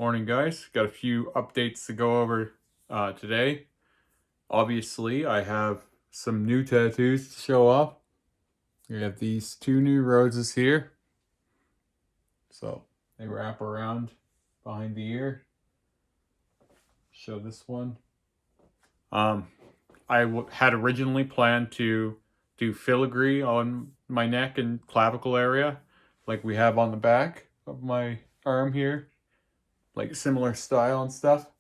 Morning, guys. Got a few updates to go over today. Obviously, I have some new tattoos to show off. We have these two new roses here. So they wrap around behind the ear. Show this one. I had originally planned to do filigree on my neck and clavicle area, like we have on the back of my arm here, like similar style and stuff.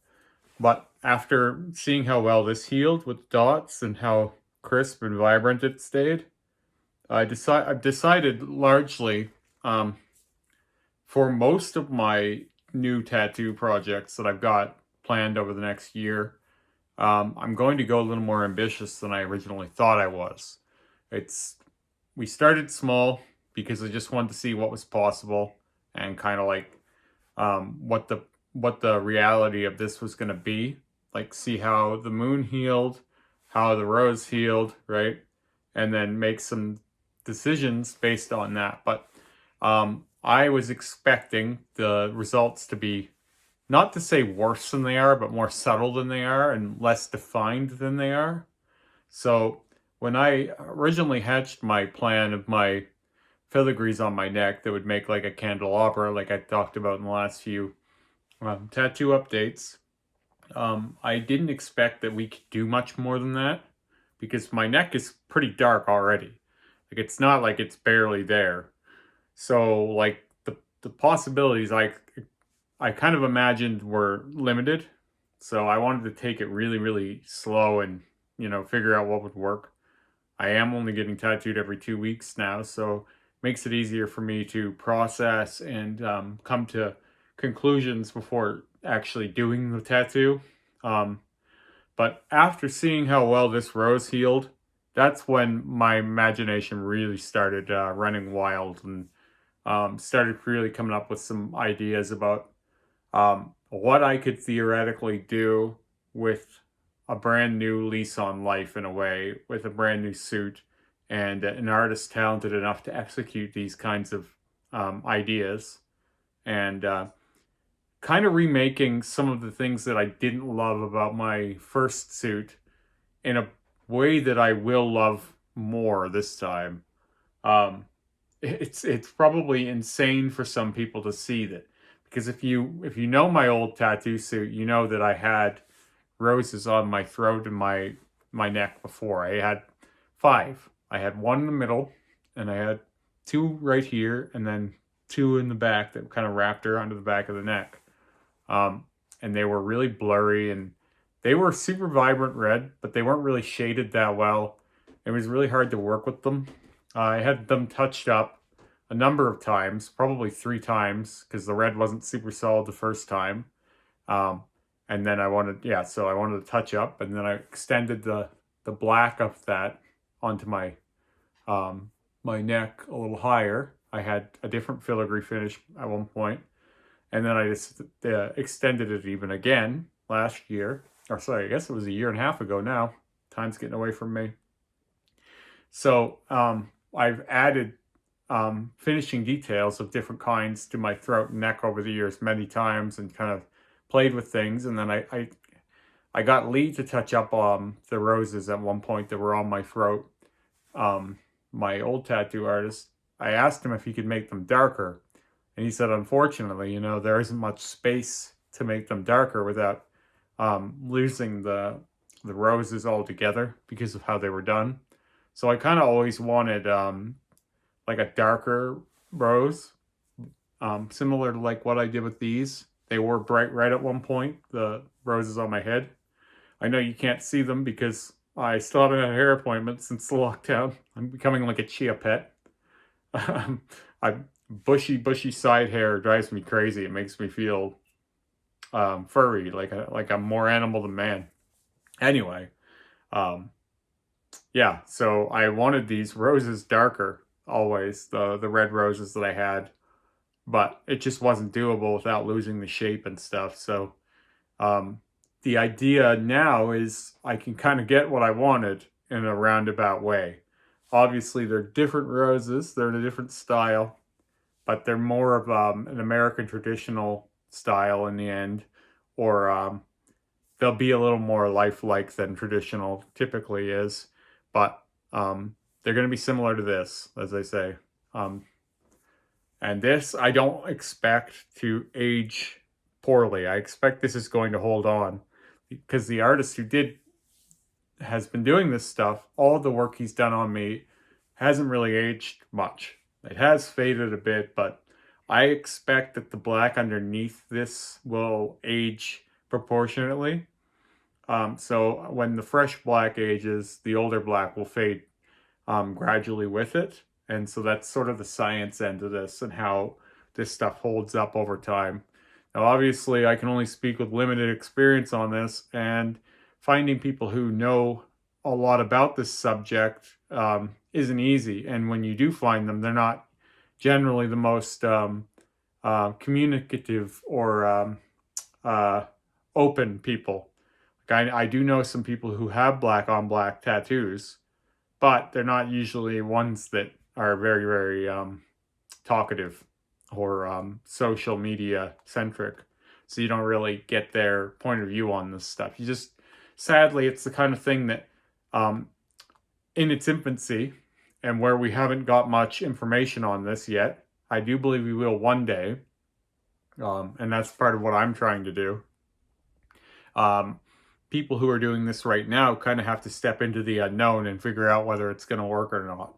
But after seeing how well this healed with dots and how crisp and vibrant it stayed, I've decided largely um, for most of my new tattoo projects that I've got planned over the next year, I'm going to go a little more ambitious than I originally thought I was. It's We started small because I just wanted to see what was possible and kind of like what the reality of this was going to be. Like see how the moon healed, how the rose healed, right? And then make some decisions based on that. But I was expecting the results to be not to say worse than they are, but more subtle than they are and less defined than they are. So when I originally hatched my plan of my filigrees on my neck that would make like a candelabra, like I talked about in the last few tattoo updates, I didn't expect that we could do much more than that because my neck is pretty dark already. Like it's not like it's barely there. So like the possibilities I kind of imagined were limited. So I wanted to take it really, really slow and, figure out what would work. I am only getting tattooed every 2 weeks now, so it makes it easier for me to process and come to conclusions before actually doing the tattoo. Um, but after seeing how well this rose healed, that's when my imagination really started running wild and started really coming up with some ideas about what I could theoretically do with a brand new lease on life in a way, with a brand new suit and an artist talented enough to execute these kinds of ideas and kind of remaking some of the things that I didn't love about my first suit in a way that I will love more this time. It's probably insane for some people to see that because if you know my old tattoo suit, you know that I had roses on my throat and my neck before. I had five. I had one in the middle, and I had two right here, and then two in the back that kind of wrapped around the back of the neck. Um, and they were really blurry, and they were super vibrant red, but they weren't really shaded that well. It was really hard to work with them. I had them touched up a number of times, probably 3 times, because the red wasn't super solid the first time. Um, and then so I wanted to touch up, and then I extended the black of that onto my neck a little higher. I had a different filigree finish at one point, and then I just extended it even again last year. Or sorry, I guess it was a year and a half ago now. Time's getting away from me. So I've added finishing details of different kinds to my throat and neck over the years many times and kind of played with things. And then I got Lee to touch up the roses at one point that were on my throat. My old tattoo artist, I asked him if he could make them darker. And he said, unfortunately, there isn't much space to make them darker without losing the roses altogether because of how they were done. So I kind of always wanted like a darker rose, similar to like what I did with these. They were bright red at one point, the roses on my head. I know you can't see them because I still haven't had a hair appointment since the lockdown. I'm becoming like a chia pet. I bushy side hair drives me crazy. It makes me feel furry, like I'm more animal than man. Anyway, um, yeah, so I wanted these roses darker, always, the red roses that I had, but it just wasn't doable without losing the shape and stuff. So the idea now is I can kind of get what I wanted in a roundabout way. Obviously, they're different roses, they're in a different style, but they're more of an American traditional style in the end, or they'll be a little more lifelike than traditional typically is, but they're going to be similar to this, as I say. And this, I don't expect to age poorly. I expect this is going to hold on because the artist who has been doing this stuff, all the work he's done on me hasn't really aged much. It has faded a bit, but I expect that the black underneath this will age proportionately. So when the fresh black ages, the older black will fade gradually with it. And so that's sort of the science end of this and how this stuff holds up over time. Now, obviously, I can only speak with limited experience on this, and finding people who know a lot about this subject isn't easy. And when you do find them, they're not generally the most communicative or open people. Like I do know some people who have black on black tattoos, but they're not usually ones that are very, very talkative or social media centric. So you don't really get their point of view on this stuff. You just, sadly, it's the kind of thing that in its infancy and where we haven't got much information on this yet, I do believe we will one day. And that's part of what I'm trying to do. People who are doing this right now kind of have to step into the unknown and figure out whether it's going to work or not.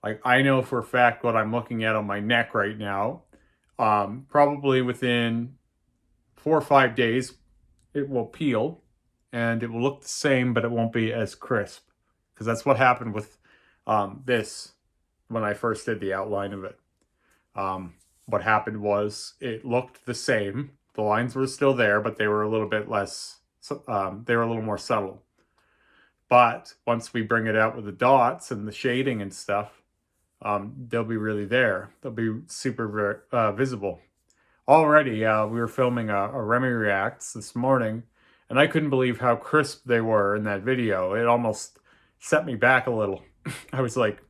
Like, I know for a fact what I'm looking at on my neck right now, probably within 4 or 5 days, it will peel and it will look the same, but it won't be as crisp. Because that's what happened with this when I first did the outline of it. What happened was it looked the same. The lines were still there, but they were a little bit less, they were a little more subtle. But once we bring it out with the dots and the shading and stuff, they'll be really there. They'll be super visible. Already, we were filming a Remy Reacts this morning, and I couldn't believe how crisp they were in that video. It almost set me back a little. I was like,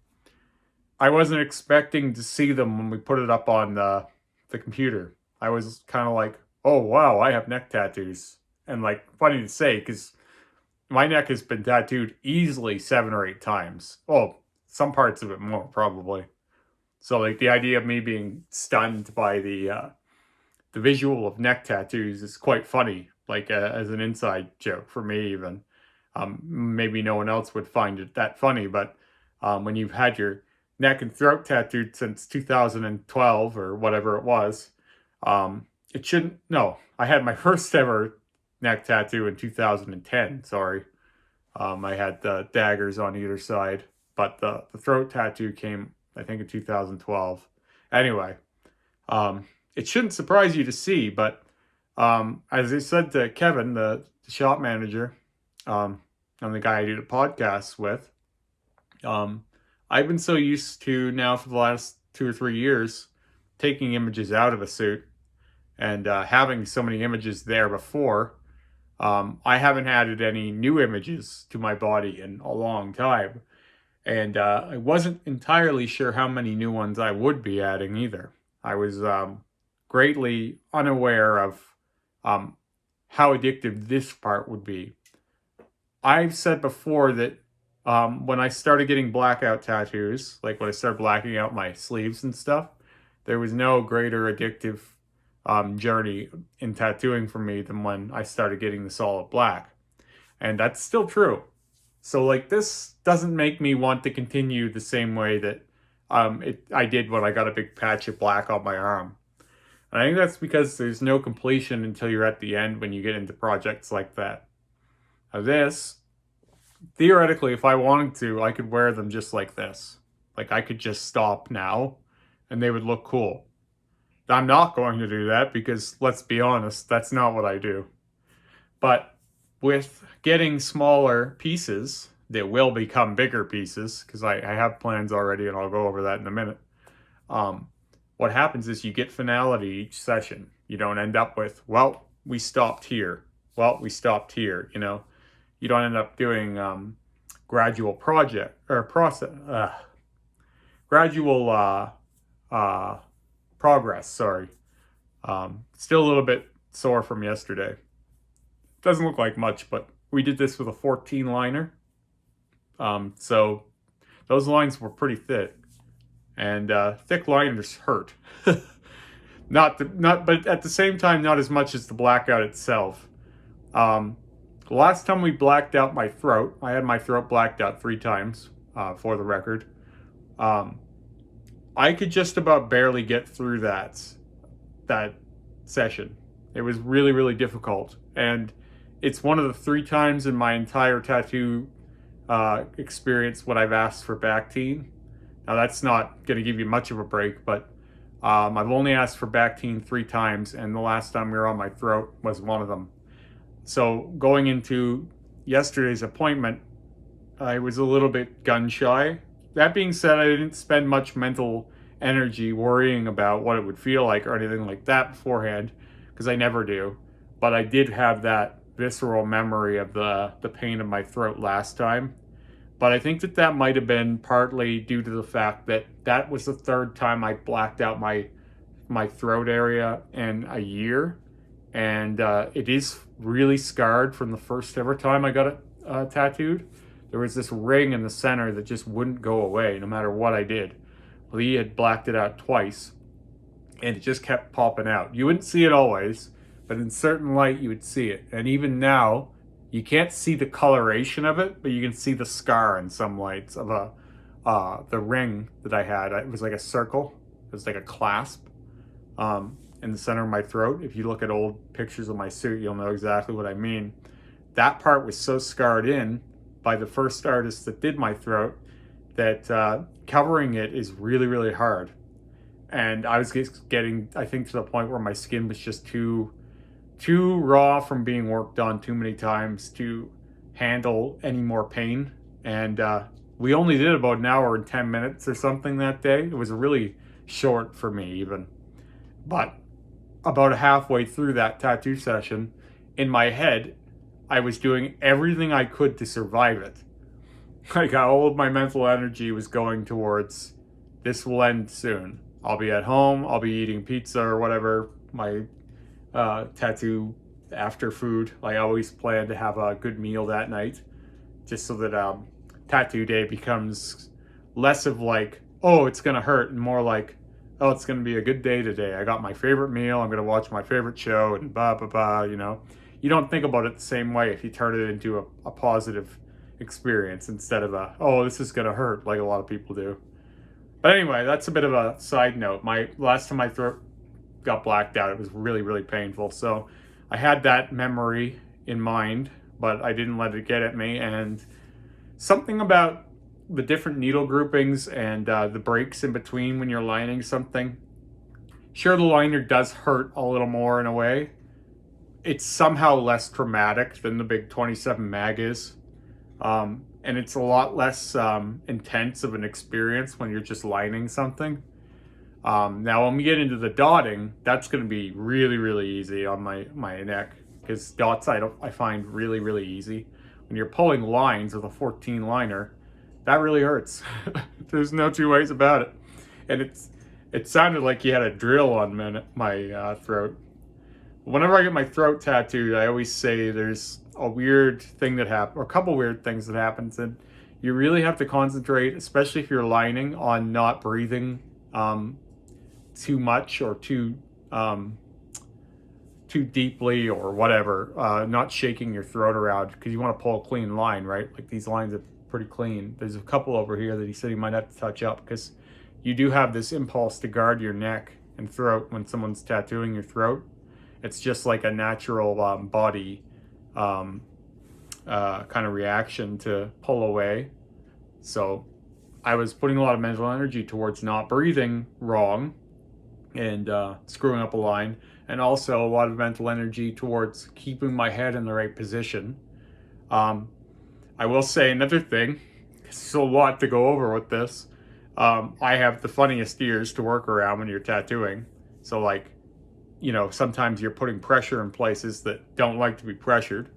I wasn't expecting to see them when we put it up on the computer. I was kind of like, oh, wow, I have neck tattoos. And like, funny to say, because my neck has been tattooed easily 7 or 8 times. Well, some parts of it more, probably. So like the idea of me being stunned by the visual of neck tattoos is quite funny, like as an inside joke for me even. Maybe no one else would find it that funny, but when you've had your neck and throat tattooed since 2012 or whatever it was, it shouldn't, no, I had my first ever neck tattoo in 2010, sorry. I had the daggers on either side, but the throat tattoo came, I think, in 2012. Anyway, it shouldn't surprise you to see, but as I said to Kevin, the shop manager, and the guy I do the podcast with, I've been so used to now for the last 2 or 3 years taking images out of a suit and having so many images there before. I haven't added any new images to my body in a long time. And I wasn't entirely sure how many new ones I would be adding either. I was greatly unaware of how addictive this part would be. I've said before that when I started getting blackout tattoos, like when I started blacking out my sleeves and stuff, there was no greater addictive journey in tattooing for me than when I started getting the solid black. And that's still true. So like this doesn't make me want to continue the same way that I did when I got a big patch of black on my arm. And I think that's because there's no completion until you're at the end when you get into projects like that. Now this, theoretically, if I wanted to, I could wear them just like this. Like I could just stop now and they would look cool. I'm not going to do that because, let's be honest, that's not what I do. But with getting smaller pieces that will become bigger pieces, because I have plans already and I'll go over that in a minute, what happens is you get finality each session. You don't end up with, well, we stopped here. Well, we stopped here, you know. You don't end up doing gradual progress. Sorry. Still a little bit sore from yesterday. Doesn't look like much, but we did this with a 14 liner. So those lines were pretty thick, and thick liners hurt. But at the same time, not as much as the blackout itself. The last time we blacked out my throat, I had my throat blacked out 3 times, for the record. I could just about barely get through that session. It was really, really difficult, and it's one of the 3 times in my entire tattoo experience when I've asked for Bactine. Now that's not going to give you much of a break, but I've only asked for Bactine 3 times, and the last time we were on my throat was one of them. So going into yesterday's appointment, I was a little bit gun shy. That being said, I didn't spend much mental energy worrying about what it would feel like or anything like that beforehand, because I never do. But I did have that visceral memory of the pain in my throat last time. But I think that might have been partly due to the fact that that was the 3rd time I blacked out my throat area in a year. And it is really scarred from the first ever time I got it tattooed. There was this ring in the center that just wouldn't go away no matter what I did. Lee had blacked it out twice, and it just kept popping out. You wouldn't see it always, but in certain light you would see it. And even now, you can't see the coloration of it, but you can see the scar in some lights of the ring that I had. It was like a circle. It was like a clasp in the center of my throat. If you look at old pictures of my suit, you'll know exactly what I mean. That part was so scarred in by the first artist that did my throat that covering it is really, really hard. And I was getting, I think, to the point where my skin was just too raw from being worked on too many times to handle any more pain. And we only did about an hour and 10 minutes or something that day. It was really short for me even. But about halfway through that tattoo session, in my head, I was doing everything I could to survive it. Like all of my mental energy was going towards, this will end soon. I'll be at home, I'll be eating pizza or whatever, my tattoo after food. I always plan to have a good meal that night, just so that tattoo day becomes less of like, oh, it's gonna hurt, and more like, oh, it's gonna be a good day today. I got my favorite meal, I'm gonna watch my favorite show, and blah, blah, blah, you know. You don't think about it the same way if you turn it into a positive experience instead of a, oh, this is gonna hurt, like a lot of people do. But anyway, that's a bit of a side note. My last time my throat got blacked out, it was really, really painful. So I had that memory in mind, but I didn't let it get at me. And something about the different needle groupings and the breaks in between when you're lining something. Sure, the liner does hurt a little more in a way. It's somehow less traumatic than the big 27 mag is. And it's a lot less intense of an experience when you're just lining something. Now, when we get into the dotting, that's going to be really, really easy on my neck, because dots I find really, really easy. When you're pulling lines with a 14 liner, that really hurts. There's no 2 ways about it. And it sounded like you had a drill on my throat. Whenever I get my throat tattooed, I always say there's a weird thing that happens, or a couple weird things that happens, and you really have to concentrate, especially if you're lining, on not breathing too much or too deeply or whatever, not shaking your throat around, because you want to pull a clean line, right? Like these lines are pretty clean. There's a couple over here that he said he might have to touch up, because you do have this impulse to guard your neck and throat when someone's tattooing your throat. It's just like a natural body kind of reaction to pull away. So I was putting a lot of mental energy towards not breathing wrong and screwing up a line, and also a lot of mental energy towards keeping my head in the right position. I will say another thing, there's a lot to go over with this. I have the funniest ears to work around when you're tattooing. So like, you know, sometimes you're putting pressure in places that don't like to be pressured.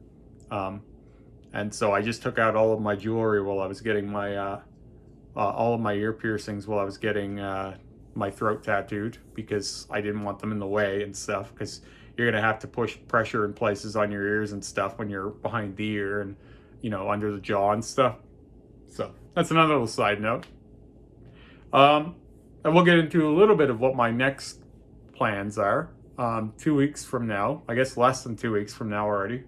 And so I just took out all of my jewelry while I was getting my, all of my ear piercings while I was getting my throat tattooed because I didn't want them in the way and stuff, because you're going to have to push pressure in places on your ears and stuff when you're behind the ear and, you know, under the jaw and stuff. So that's another little side note. And we'll get into a little bit of what my next plans are. 2 weeks from now, I guess less than 2 weeks from now already,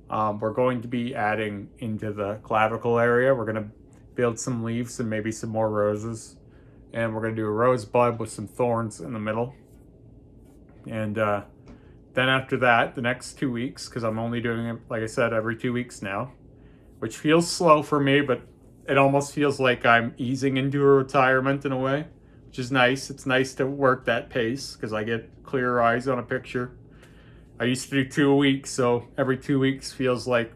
we're going to be adding into the clavicle area. We're going to build some leaves and maybe some more roses. And we're going to do a rosebud with some thorns in the middle. And then after that, the next 2 weeks, because I'm only doing it, like I said, every 2 weeks now, which feels slow for me, but it almost feels like I'm easing into a retirement in a way, which is nice. It's nice to work that pace because I get clearer eyes on a picture. I used to do 2 a week, so every 2 weeks feels like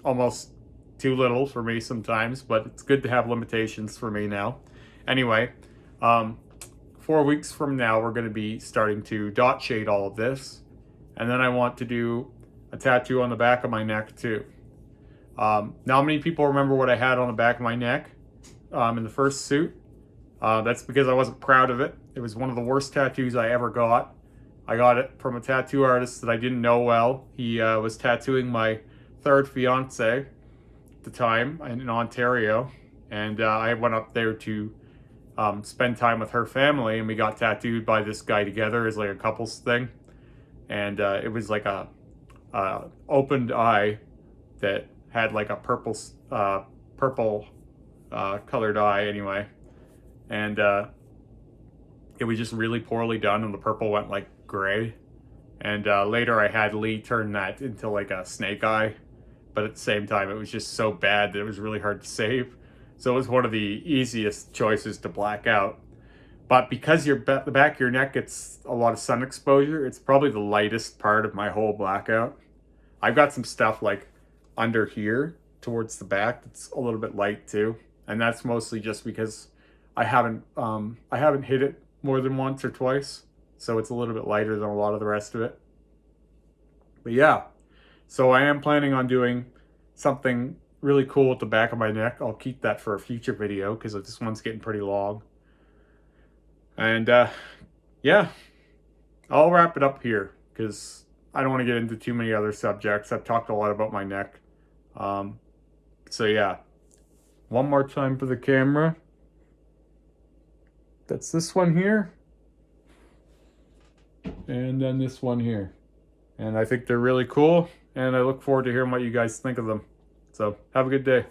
almost too little for me sometimes, but it's good to have limitations for me now. Anyway, 4 weeks from now, we're going to be starting to dot shade all of this. And then I want to do a tattoo on the back of my neck too. Now, many people remember what I had on the back of my neck in the first suit. That's because I wasn't proud of it. It was one of the worst tattoos I ever got. I got it from a tattoo artist that I didn't know well. He was tattooing my third fiance at the time in Ontario. And I went up there to spend time with her family, and we got tattooed by this guy together as like a couples thing. And it was like a opened eye that had like a purple colored eye anyway. And it was just really poorly done, and the purple went like gray. And later I had Lee turn that into like a snake eye, but at the same time it was just so bad that it was really hard to save. So it was one of the easiest choices to black out. But because the back of your neck gets a lot of sun exposure, it's probably the lightest part of my whole blackout. I've got some stuff like under here towards the back that's a little bit light too, and that's mostly just because I haven't hit it more than once or twice, so it's a little bit lighter than a lot of the rest of it. But yeah, so I am planning on doing something really cool at the back of my neck. I'll keep that for a future video because this one's getting pretty long. And yeah, I'll wrap it up here because I don't want to get into too many other subjects. I've talked a lot about my neck. So yeah, one more time for the camera. That's this one here. And then this one here. And I think they're really cool. And I look forward to hearing what you guys think of them. So have a good day.